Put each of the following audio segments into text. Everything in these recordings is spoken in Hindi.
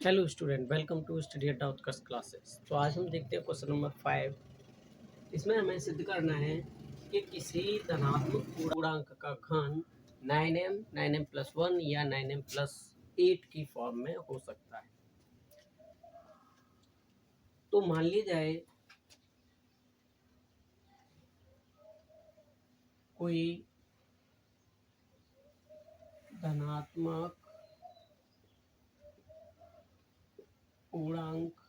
Hello student, welcome to study at Utkarsh classes. तो आज हम देखते हैं क्वेश्चन नंबर 5। इसमें हमें सिद्ध करना है कि किसी धनात्मक पूर्णांक का घन 9m प्लस 1 या 9m प्लस 8 की फॉर्म में हो सकता है। तो मान ली जाए कोई धनात्मक पूर्णांक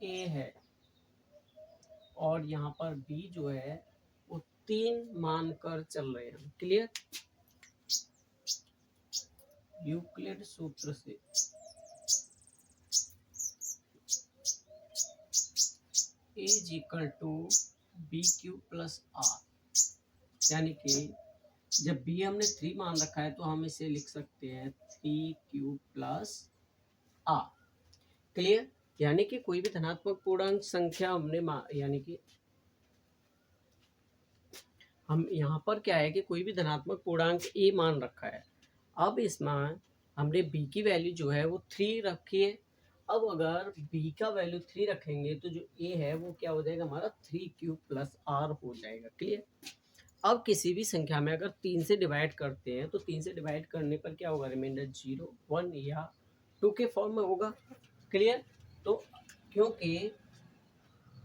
a है और यहाँ पर b जो है वो 3 मानकर चल रहे हैं। क्लियर? यूक्लिड सूत्र से a is equal to b q plus r, यानी कि जब b हमने 3 मान रखा है तो हम इसे लिख सकते हैं 3q प्लस आर। क्लियर? यानी कि कोई भी धनात्मक पूर्णांक संख्या हमने यानी कि हम यहाँ पर क्या है कि कोई भी धनात्मक पूर्णांक a मान रखा है। अब इसमें हमने b की वैल्यू जो है वो 3 रखी है। अब अगर b का वैल्यू 3 रखेंगे तो जो a है वो क्या हो जाएगा, हमारा 3q प्लस आर हो जाएगा। क्लियर? अब किसी भी संख्या में अगर 3 से डिवाइड करते हैं तो 3 से डिवाइड करने पर क्या होगा, रिमाइंडर 0, 1 या 2 के फॉर्म में होगा। क्लियर? तो क्योंकि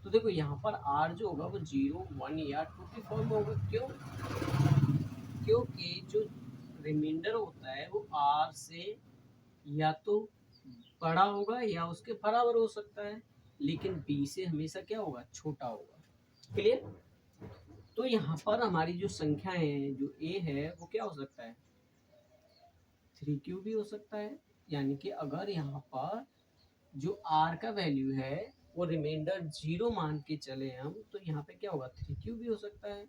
तो देखो यहाँ पर r जो होगा वो 0, 1 या 2 के फॉर्म में होगा। क्यों? क्योंकि जो रिमाइंडर होता है वो r से या तो बड़ा होगा या उसके बराबर हो सकता है, लेकिन b से हमेशा क्या होगा, छोटा होगा। क्लियर? तो यहाँ पर हमारी जो संख्या है, जो a है वो क्या हो सकता है, 3q भी हो सकता है। यानी कि अगर यहाँ पर जो r का वैल्यू है वो रिमाइंडर 0 मान के चले हम, तो यहाँ पे क्या होगा, 3q भी हो सकता है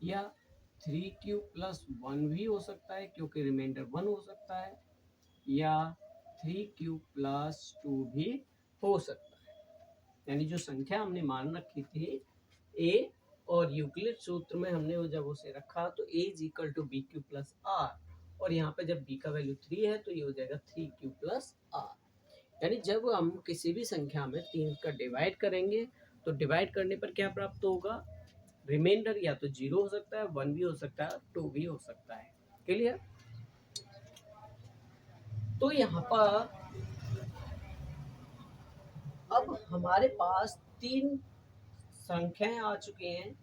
या 3q प्लस 1 भी हो सकता है, क्योंकि रिमाइंडर 1 हो सकता है, या 3q प्लस 2 भी हो सकता है। यानी जो संख्या हमने मान रखी थी a, और यूक्लिड सूत्र में हमने वो जब उसे रखा तो a is equal to b q plus r, और यहाँ पे जब b का वैल्यू 3 है तो ये हो जाएगा 3q प्लस आर। यानी जब हम किसी भी संख्या में 3 का डिवाइड करेंगे तो डिवाइड करने पर क्या प्राप्त होगा, रिमाइंडर या तो 0 हो सकता है, 1 भी हो सकता है, 2 भी हो सकता है। क्लियर? तो यहाँ पर अब हमारे पास 3 संख्याएं आ चुकी हैं।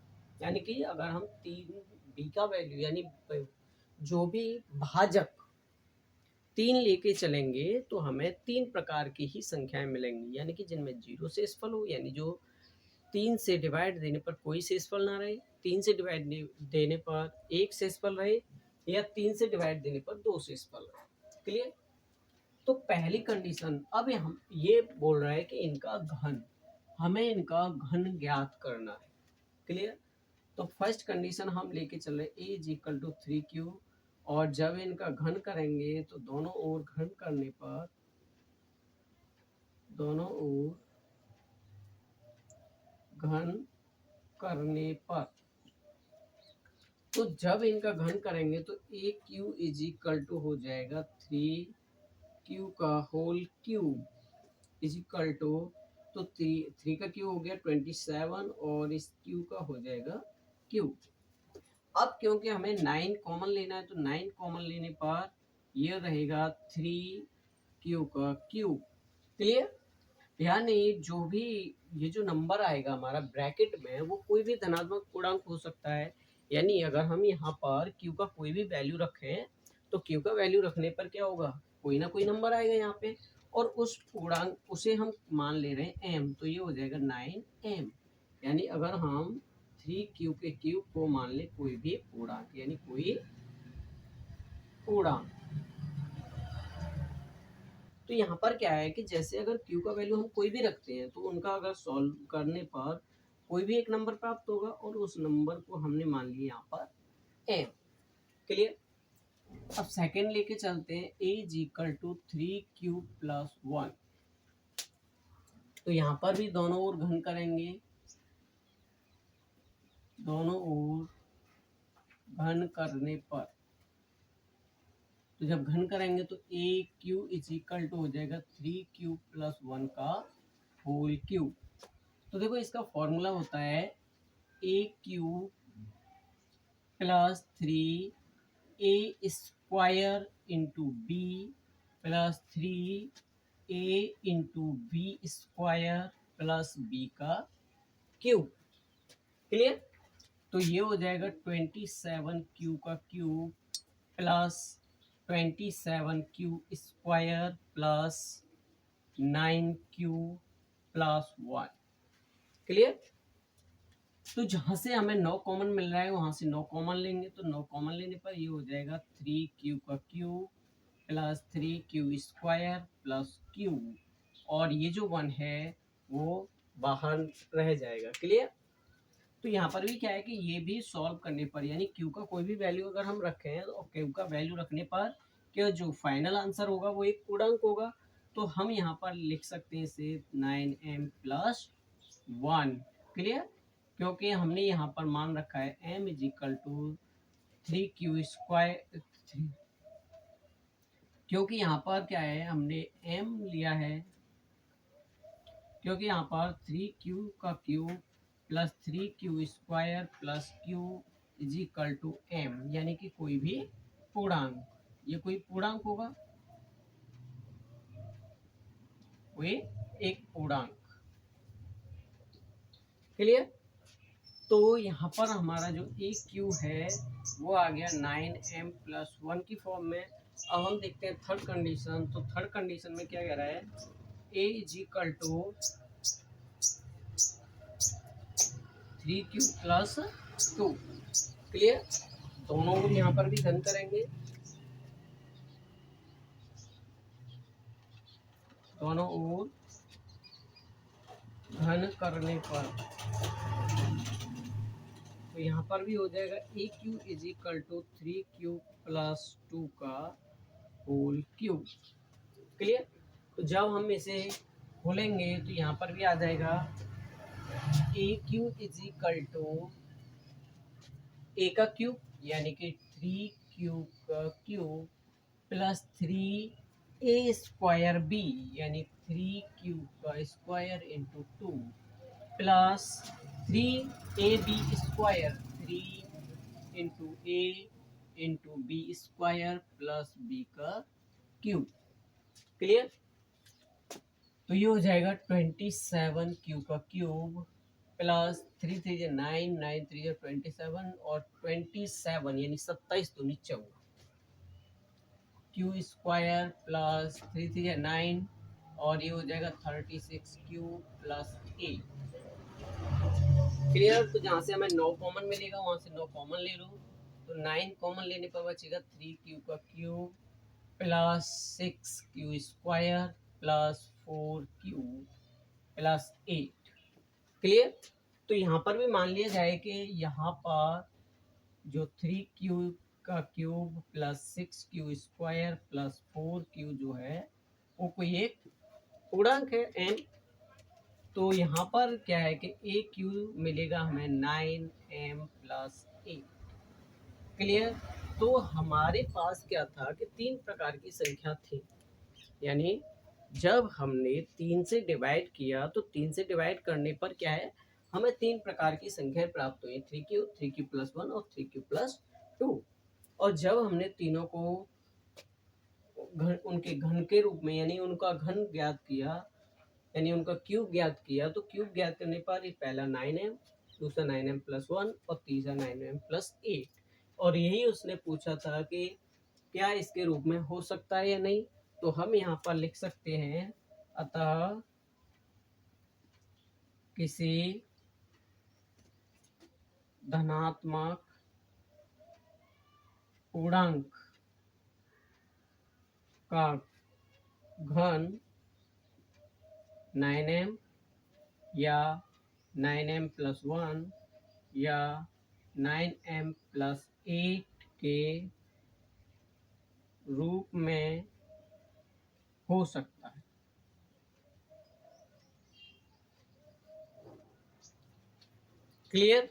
यानी कि अगर हम 3 b का वैल्यू यानी जो भी भाजक 3 लेके चलेंगे तो हमें 3 प्रकार की ही संख्याएं मिलेंगी, यानी कि जिनमें 0 शेषफल हो, यानी जो 3 से डिवाइड देने पर कोई शेषफल ना रहे, 3 से डिवाइड देने पर 1 शेषफल रहे, या 3 से डिवाइड देने पर 2 शेषफल रहे। क्लियर? तो पहली कंडीशन, अब हम ये बोल रहा है कि इनका घन, हमें इनका घन ज्ञात करना है। क्लियर? तो फर्स्ट कंडीशन हम लेके चल रहे a is equal to 3q, और जब इनका घन करेंगे तो दोनों ओर घन करने पर, दोनों ओर घन करने पर, तो जब इनका घन करेंगे तो a Q is equal to हो जाएगा 3q का whole cube is equal to, तो 3 का क्यू हो गया 27, और इस क्यू का हो जाएगा क्यूब। अब क्योंकि हमें 9 कॉमन लेना है तो 9 कॉमन लेने पर ये रहेगा 3q का क्यूब। क्लियर? यानी जो भी ये जो नंबर आएगा हमारा ब्रैकेट में वो कोई भी धनात्मक पूर्णांक हो सकता है। यानी अगर हम यहाँ पर q का कोई भी वैल्यू रखें तो q का वैल्यू रखने पर क्या होगा, कोई ना कोई नंबर आएगा यहाँ पे, और उस पूर्णांक उसे हम मान ले रहे हैं m, तो ये हो जाएगा 9m। यानी अगर हम 3q के क्यूब को मान ले कोई भी पूर्णांक, यानी कोई पूर्णांक, तो यहाँ पर क्या है कि जैसे अगर q का वैल्यू हम कोई भी रखते हैं तो उनका अगर सॉल्व करने पर कोई भी एक नंबर प्राप्त होगा, और उस नंबर को हमने मान लिया यहाँ पर m। क्लियर? अब सेकंड लेके चलते हैं a is equal to 3q plus 1, तो यहाँ पर भी दोनों ओर घन करेंगे, दोनों ओर घन करने पर तो जब घन करेंगे तो a Q is equal to हो जाएगा 3q प्लस 1 का होल क्यूब। तो देखो इसका फॉर्मूला होता है A cube plus 3 A square into B plus 3 A into B square plus B का क्यूब। क्लियर? तो ये हो जाएगा 27q का cube plus 27q square plus 9q plus 1। Clear? तो जहाँ से हमें 9 कॉमन मिल रहा है वहाँ से 9 कॉमन लेंगे, तो 9 कॉमन लेने पर ये हो जाएगा 3q का cube plus 3q square plus q, और ये जो 1 है वो बाहर रह जाएगा। क्लियर? तो यहाँ पर भी क्या है कि ये भी सॉल्व करने पर, यानी q का कोई भी वैल्यू अगर हम रखें हैं तो q का वैल्यू रखने पर क्या जो फाइनल आंसर होगा वो एक पूर्णांक होगा। तो हम यहाँ पर लिख सकते हैं इसे 9m प्लस 1। क्लियर? क्योंकि हमने यहाँ पर मान रखा है m is equal to 3q square, क्योंकि यहाँ पर क्या है हमने m लिया है, क्योंकि यहाँ पर 3q का cube plus 3q square plus q is equal to m, यानी कि कोई भी पूर्णांक, ये कोई पूर्णांक होगा, कोई एक पूर्णांक। क्लियर? तो यहाँ पर हमारा जो एक क्यू है वो आ गया 9m प्लस 1 की फॉर्म में। अब हम देखते हैं थर्ड कंडीशन। तो थर्ड कंडीशन में क्या कह रहा है, a is equal to 3q plus 2। Clear? दोनों को यहाँ पर भी घन करेंगे, दोनों ओर घन करने पर तो यहाँ पर भी हो जाएगा A Q is equal to 3q plus 2 का होल क्यूब। क्लियर? तो जब हम इसे खोलेंगे तो यहाँ पर भी आ जाएगा A Q is equal to ए का क्यूब यानी कि 3q का cube plus 3a square B यानी 3q का square into 2 plus 3ab square 3 into A into B square plus B का क्यूब। क्लियर? तो ये हो जाएगा 27q का क्यूब प्लस 3 3 9 9 3 27 और 27 यानी 27 तो नीचे होगा, क्यू स्क्वायर प्लस 3 3 9 और ये हो जाएगा 36q प्लस 8। क्लियर? तो जहाँ से हमें 9 कॉमन मिलेगा वहाँ से 9 कॉमन ले लो, तो 9 कॉमन लेने पर बचेगा 3q का cube plus 6q square plus 4q plus 8। Clear? तो यहाँ पर भी मान लिया जाए कि यहाँ पर जो 3q का cube plus 6q square plus 4q जो है वो कोई एक पूर्णांक है n। तो यहाँ पर क्या है कि ए क्यू मिलेगा हमें 9m प्लस 8। क्लियर? तो हमारे पास क्या था कि 3 प्रकार की संख्या थी, यानी जब हमने 3 से डिवाइड किया तो 3 से डिवाइड करने पर क्या है हमें 3 प्रकार की संख्याएं प्राप्त हुई, 3q प्लस 1 और 3q प्लस 2। और जब हमने तीनों को उनके घन के रूप में यानी उनका घन ज्ञात किया, यानी उनका क्यूब ज्ञात किया, तो क्यूब ज्ञात करने पर ये पहला 9m, दूसरा 9m प्लस 1 और तीसरा 9m प्लस 8। और यही उसने पूछा था कि क्या इसके रूप में हो सकता है या नहीं। तो हम यहाँ पर लिख सकते हैं, अतः किसी धनात्मक पूर्णांक का घन 9m या 9m प्लस 1 या 9m प्लस 8 के रूप में हो सकता है। क्लियर?